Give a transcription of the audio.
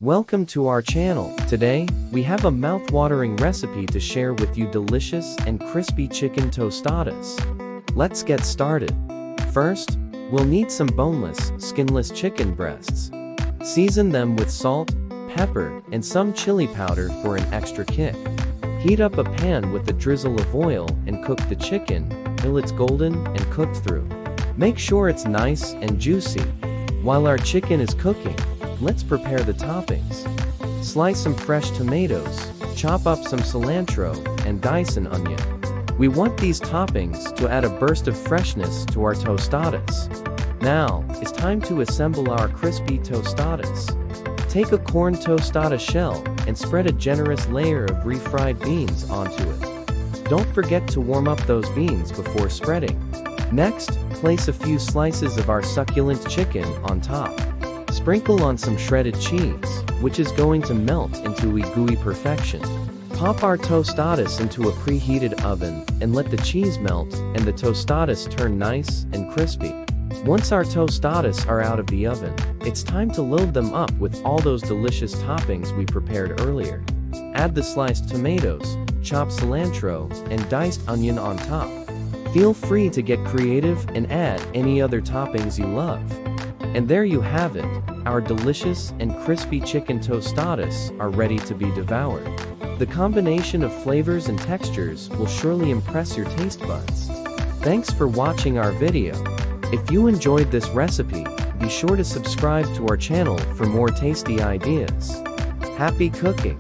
Welcome to our channel. Today, we have a mouth-watering recipe to share with you: delicious and crispy chicken tostadas. Let's get started. First, we'll need some boneless, skinless chicken breasts. Season them with salt, pepper, and some chili powder for an extra kick. Heat up a pan with a drizzle of oil and cook the chicken till it's golden and cooked through. Make sure it's nice and juicy. While our chicken is cooking, let's prepare the toppings. Slice some fresh tomatoes, chop up some cilantro, and dice an onion. We want these toppings to add a burst of freshness to our tostadas. Now, it's time to assemble our crispy tostadas. Take a corn tostada shell and spread a generous layer of refried beans onto it. Don't forget to warm up those beans before spreading. Next, place a few slices of our succulent chicken on top. Sprinkle on some shredded cheese, which is going to melt into a gooey perfection. Pop our tostadas into a preheated oven and let the cheese melt and the tostadas turn nice and crispy. Once our tostadas are out of the oven, it's time to load them up with all those delicious toppings we prepared earlier. Add the sliced tomatoes, chopped cilantro, and diced onion on top. Feel free to get creative and add any other toppings you love. And there you have it, our delicious and crispy chicken tostadas are ready to be devoured. The combination of flavors and textures will surely impress your taste buds. Thanks for watching our video. If you enjoyed this recipe, be sure to subscribe to our channel for more tasty ideas. Happy cooking!